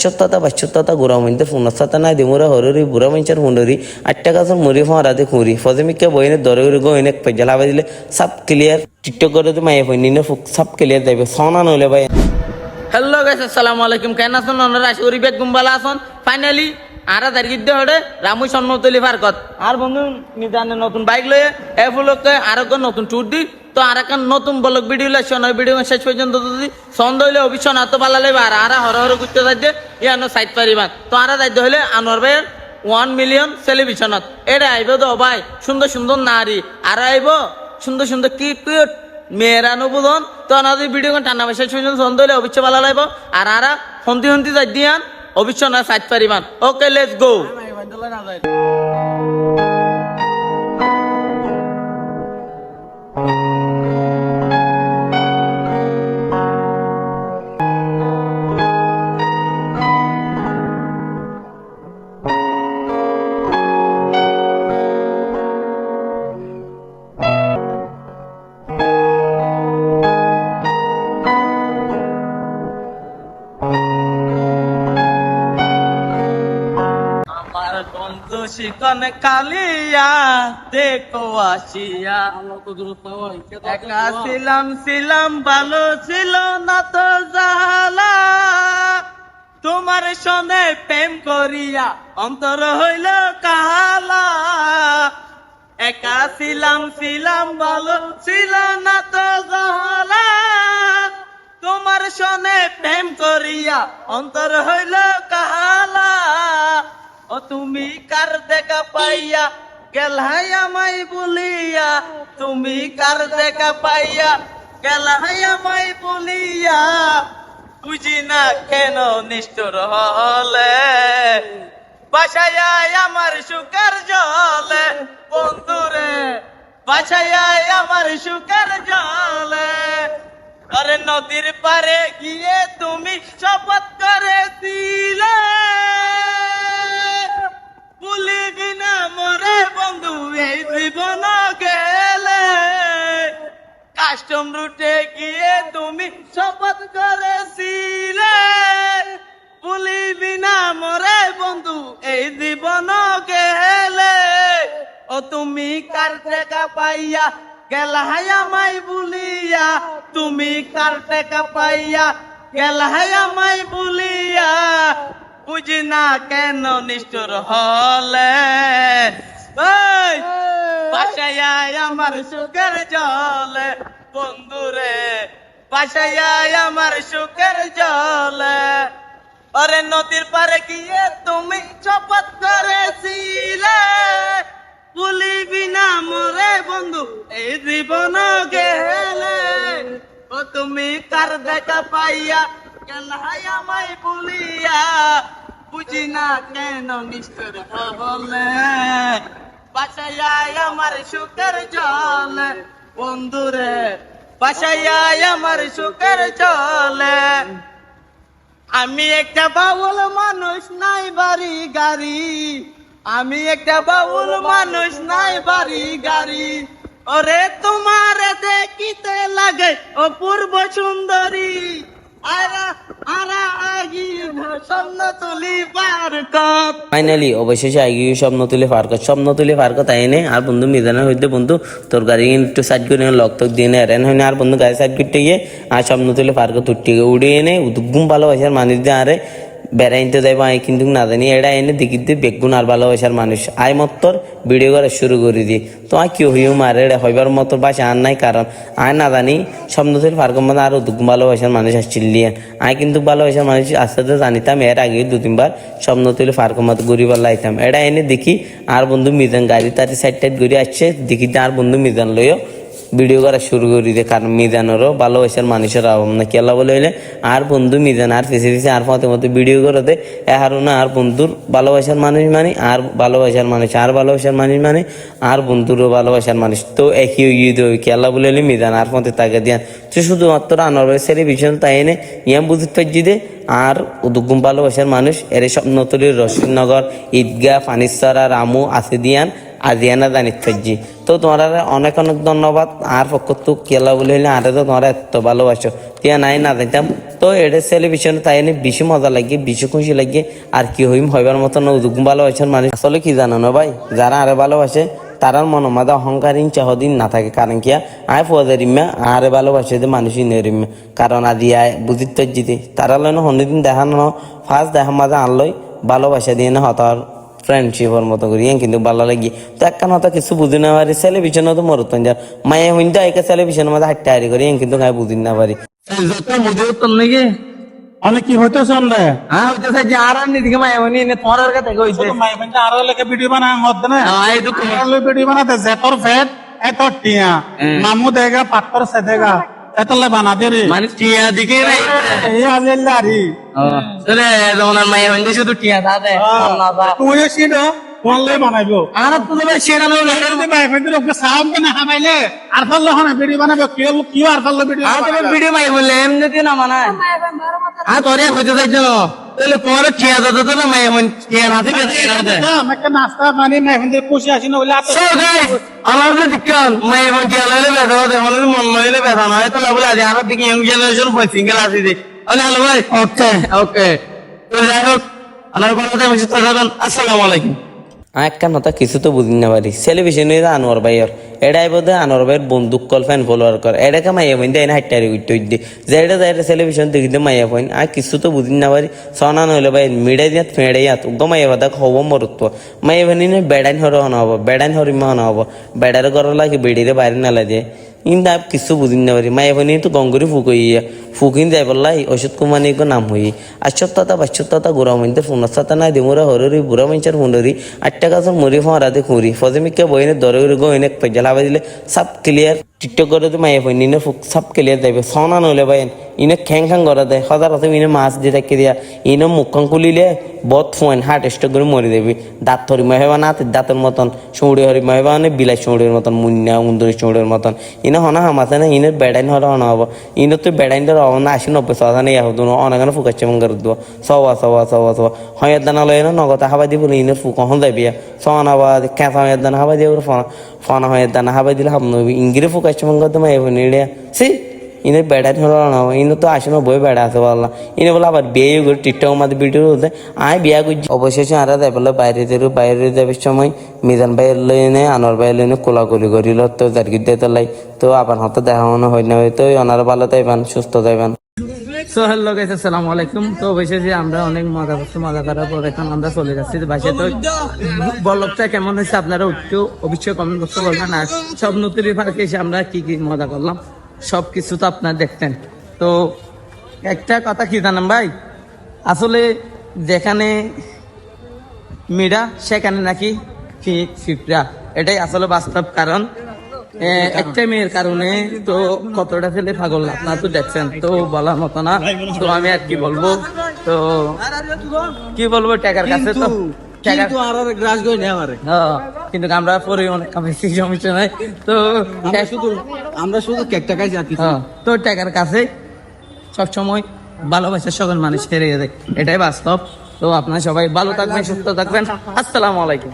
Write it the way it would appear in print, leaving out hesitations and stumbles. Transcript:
সত্যতা বাচ্যতা গোড়া মধ্যে ফুনসাতা নাই দিমুরা হরুরি বুড়া মঞ্চের হুন্ডরি 8 টাকা মুড়ি ফাঁড়াতে খুঁড়ি ফজমিকে বইনে দরে গইনে পেজালা বাজিলে সব ক্লিয়ার টিকটক করে তো মায়ে হইনি ফুক সব ক্লিয়ার দেবে সোনা নলে ভাই। হ্যালো গাইস, আসসালামু আলাইকুম। কেন আছেন? ওনারা আশা করি বেগুম ভালো আছেন। ফাইনালি আরা দাঁড়িয়ে হড়ে রামু সন্মতলি ফারকত আর বন্ধু নিজানে নতুন বাইক লয়ে এ ফুলকে আরো নতুন ট্যুর দি। তো আর একটা নতুন ব্লগ ভিডিও লাগছে, ভিডিও শেষ পর্যন্ত যদি সন্দেহ হইলে অবশ্যই না তো ভালো লাগবে। আর আরা হর হর করতে যাইতে ইয়ানো সাইড পারিবান। তো আরা যাইতে হইলে আনোয়ার ভাইয়ের 1 মিলিয়ন সেলিব্রেশনত এটা আইব তো ভাই, সুন্দর সুন্দর নারী আর আইব সুন্দর সুন্দর কিউট মেয়েরা নবুদন। তো আমাদের ভিডিও টান্না শেষ পর্যন্ত সন্দেহ হইলে অবশ্যই ভালো লাগবে। আর আরা হন্তি হন্তি যাই দিয়ান অবশ্যই না সাইড পারিবান। Okay, let's go. আমার বন্ধু শিকন কালিয়া দেখো আসিয়া, একা ছিলাম ভালো ছিল না তো জালা, তোমার সঙ্গে প্রেম করিয়া অন্তর হইল কালা। একা ছিলাম ভালো ছিল না তো জালা, তোমার সনে প্রেম করিয়া অন্তর হইল কালা। ও তুমি কার দেখা পাইয়া গেলাই আমায় বলিয়া, তুমি কার দেখা পাইয়া গেলাই আমায় বলিয়া, বুঝি না কেন নিষ্ঠুর হলে বাসায় আমার সুখের জলে, বন্ধুরে বাসায় আমার সুখের জলে। আরে নদীর পারে গিয়ে তুমি শপথ করেছিলে, ভুলিবি না মোরে বন্ধু এই জীবন গেলে। কাস্টম রুটে গিয়ে তুমি শপথ করেছিলে, ভুলিবি না মোরে বন্ধু এই জীবন গেলে। ও তুমি কার দেখা পাইয়া গেলাই আমায় বলিয়া, তুমি কার টাকা পাইয়া গেলাই আমায় বলিয়া, বুঝি না কেন নিষ্ঠুর হলে বাসায় আমার সুখের জলে, বন্ধুরে বাসায় আমার সুখের জলে। আরে নদীর পারে গিয়ে তুমি শপথ করেছিলে, ভুলিবি না মোরে বন্ধু এই জীবন গেলে। ও তুমি কার দেখা পাইয়া গেলাই আমায় বলিয়া, বুঝি না কেন নিষ্ঠুর হলে বাসায় আমার সুখের জলে, বন্ধুরে বাসায় আমার সুখের জলে। আমি একটা বাউল মানুষ নাই বাড়ি গাড়ি, আমি একটা বাউল মানুষ নাই বাড়ি গাড়ি, ওরে তোমার দেখিতে লাগে অপূর্ব সুন্দরী, ফাইনালি অবশেষে আগে স্বপ্নতুলি ফারকত আইনে আর বন্ধু মিজানের হইতে বন্ধু তোর গাড়ি একটু সাইড করে লক তক দিয়ে এরেন হয়নি আর বন্ধু গাড়ি সাইড করতে গিয়ে আর স্বপ্নতুলি ফারকত উঠতে গিয়ে উড়ে এনে ঘুম ভালোবাসার মানুষ দিয়ে আরে বেড়াইতে যাইব আই কিন্তু না জানি এটা এনে দেখিতে বেগুন আর ভালোবাসার মানুষ আই মত্তর ভিডিও করা শুরু করে দিই। তো আই কেউ হইও মারে হইবার মতো বাসা আর নাই, কারণ আয় না জানি স্বপ্নতুলি ফারকত মধ্যে আরো দুগুণ ভালোবাসার মানুষ আসছিল দিয়ে আই কিন্তু ভালোবাসার মানুষ আস্তে আস্তে জানিতাম। এর আগে 2-3 বার স্বপ্নতুলি ফারকত মতো ঘুরি পাল্লা আইতাম। এটা এনে দেখি আর বন্ধু মিজান গাড়ি তারি সাইড টাইড ঘুরে আসছে, দেখি আর বন্ধু মিজান লইও ভিডিও করা শুরু করে দিয়ে, কারণ মিজানেরও ভালোবাসার মানুষের অভাব না কেলা বলে হইলে আর বন্ধু মিজান আর পিছিয়ে আর ফতে মতো ভিডিও করে দেয় এহারও না আর বন্ধুর ভালোবাসার মানুষ মানে আর ভালোবাসার মানুষ আর ভালোবাসার মানুষ মানে আর বন্ধুরও ভালোবাসার মানুষ। তো একই কেলা বলে হলে মিজান আর ফতে তাকে দিয়ান তো শুধুমাত্র আনোয়ার সেলিব্রেশন তাই এনে ইয়াম বুঝতে পারছি দে আর উদুগুম ভালোবাসার মানুষ এর স্বপ্নতুলির রশিদনগর ঈদগাহ ফানিসারা রামু আছে দিয়ান আজিয়ানা জানিত থাকছি। তো তোমার অনেক অনেক ধন্যবাদ। আর পক্ষ তো কেলা বলে হইলে আরে তো তোমার এত ভালোবাসো তিয়া নাই না দিতাম। তো এটা সেলিব্রেশন তাই এনে বেশি মজা লাগে, বেশি খুশি লাগে। আর কি হইম হইবার মতন ভালোবাসার মানুষ আসলে কি জানো না ভাই, যারা আরে ভালোবাসে তারার মনের মধ্যে অহংকার চাহদিন না থাকে। কারণ কি আয় ফুয়াদারিম্মা আরে ভালোবাসে যে মানুষই নেরিম্মা। কারণ আদি আয় বুঝিত জিতে তারা লয় না হন্দিন দেখানো ফার্স্ট দেখা মাঝে আনলই ভালোবাসা দিয়ে না হতার ফ্রেন্ডশিপের মতো করি কিন্তু ভালো লাগি। তো একখান হতা কিছু বুঝি না পারি সেলিব্রেশন তো মরতন যার মায়ে হইতে একে সেলিব্রেশনের মধ্যে হাঁটতে হারি করি কিন্তু গায়ে বুঝি না পারি। নাকি অনেক কি হইতেছে আমরা হ্যাঁ হইতেছে যে আর নিদিকে মায়ামনি এনে তোমার কাছে হইছে মাইফেন্টে আরো লেগে ভিডিও বানা মধ্যে না এই তো ভিডিও বানাতে যেতর ফেট এত টিয়া মামু দেগা পাত্তর সে দেগা এতলে বানা দে রে মানে টিয়া দিকে নাই এই আলেল্লারি তাহলে তোমার মায়ামনি শুধু টিয়া দাদে না দা তুই সিড কোনলে বানাইবো আর তুমি শেরানো যদি মাইফেন্টের উপরে সাউন্ড কেন হামাইলে আর ফল হন ভিডিও বানাবো কি আর ফল ভিডিও আর তুমি ভিডিও মাই বললে এমনিতে না মানায় আর তোরে হইতে যাইছো তাহলে তোমার টিয়া দাদা তো না মায়ামনি টিয়া না থেকে আমাকে নাস্তা পানি মাইফেন্টে খুশি আসি না হইলে So guys, আমার তো দিকান মায়ামনি টিয়া লইলে ব্যথা হয় আমাদের মন লইলে ব্যথা নয় তো না বলে আজ আমার দিকে ইয়ং জেনারেশন বয় সিঙ্গেল আছে যে হ্যালো ভাই ওকে ওকে তো যাই হোক আমার কথা আমি সুস্থ থাকুন। আসসালামু আলাইকুম। একখান হতা কিছু তো বুঝি না পারি সেলিব্রেশন আনোয়ার ভাইয়ের এটাই বোধহয় আনোয়ার ভাইয়ের বন্দুক কল ফ্যান ফলোয়ার কর এটাকে মাইয়া পয়েন্ট দেয় না হাইটারি উঠতে উঠতে যেটা যাইটা সেলিব্রেশন দেখিতে মাইয়া পয়েন্ট আর কিছু তো বুঝি না পারি সনা নইলে ভাই মিডাই দিয়াত ফেঁড়ে ইয়াত উগ্র মাইয়া বাদা হব মরত্ব মাইয়া ভানি নে বেড়াইন হরে হনা হব বেড়াইন হরিমা হনা হব বেড়ারে গড় লাগে বেড়িরে বাইরে না লাগে কিন্তু আর কিছু বুঝি না পারি মাইয়া ভানি তো গঙ্গুরি ফুকইয়া ফুকিন যাই বললাই ওষুধ কুমানি নাম হই আচ্ছতা বাচ্ছতা গোড়া মধ্যে ফোনসাতা নাই দিমুরা হরি বুড়া মঞ্চের ফোনরি 8 টাকা মরি ফরাতে খুঁড়ি ফজমিকে বইনে দরে গইনে পেজালাবা দিলে সব ক্লিয়ার টিকটক করে তো মাইয়া ভাই নিনে ফুক সব ক্লিয়ার যাবে সনা নইলে ভাই ইনে খ্যাং খ্যাং করে দেয় হাজার হাতে ইনে মাছ দিয়ে থাকি দিয়া ইনে মুখখান খুলিলে বত ফোন হার্ট স্ট্রোক করে মরে দেবে দাঁত ধরি মাহেবা না দাঁতের মতন চৌড়ি হরি মাহেবা মানে বিলাই চৌড়ির মতন মুন্না উন্দরি চৌড়ির মতন ইনে হনা হামাছে না ইনের বেড়াইন হলে হনা হবো ইনে তো বেড়াইনটার অবনা 80-90 সাদা নেই হতো অনেক ফুকাচ্ছে মঙ্গার দেবো সওয়া সওয়া সওয়া সওয়া হয়ের দানা লয় না নগদ হাবা দিব ইনের ফুক হন যাবি সনা বা ক্যাঁচা হয়ের দানা হাবা দিয়ে ফনা হয়ের দানা হাবা দিলে হাব নবি ইংরে ফুকাচ্ছে মঙ্গার দেবো এবার নিড়ে সে ইনে বেড়াইন হলো না ইনে তো 80-90 বেড়া আছে বললাম ইনে বলে আবার বিয়ে করে টিকটক মাঝে ভিডিও হতে আয় বিয়া করছি অবশেষে আরা যাই বলে বাইরে যাবার সময় মিজান ভাইয়ের লইনে আনোয়ার ভাইয়ের লইনে কোলাকুলি করিল তো জার্গির দিয়ে তোলাই তো আবার হয়তো দেখা মনে হয় না হয়তো ওনারা ভালো যাইবেন সুস্থ যাইবেন। সো হ্যালো গাইস আসসালামু আলাইকুম। তো অবশ্যই আমরা অনেক মজা করছি, মজা করার পর এখন আমরা চলে যাচ্ছি বাসায়। তো ব্লগটা কেমন হয়েছে আপনারা একটু অবশ্যই কমেন্ট করতে বলবেন। আর সব নতুন পার্কে এসে আমরা কি কি মজা করলাম সব কিছু তো আপনারা দেখতেন। তো একটা কথা কি জানেন ভাই, আসলে যেখানে মিডা সেখানে নাকি ফিফরা, এটাই আসলে বাস্তব। কারণ একটা মেয়ের কারণে তো কতটা ছেলে পাগল আপনারা তো দেখছেন, তো বলার মতো না। তো আমি আর কি বলবো, তো কি বলবো, টাকার কাছে তো কিন্তু আমরা পরে অনেক বেশি সমস্যা নাই। তো আমরা শুধু কেকটা খাইছি আর কি। তো টাকার কাছে সবসময় ভালোবাসার সকল মানুষ হেরে যায়, এটাই বাস্তব। তো আপনারা সবাই ভালো থাকবেন, সুস্থ থাকবেন। আসসালামু আলাইকুম।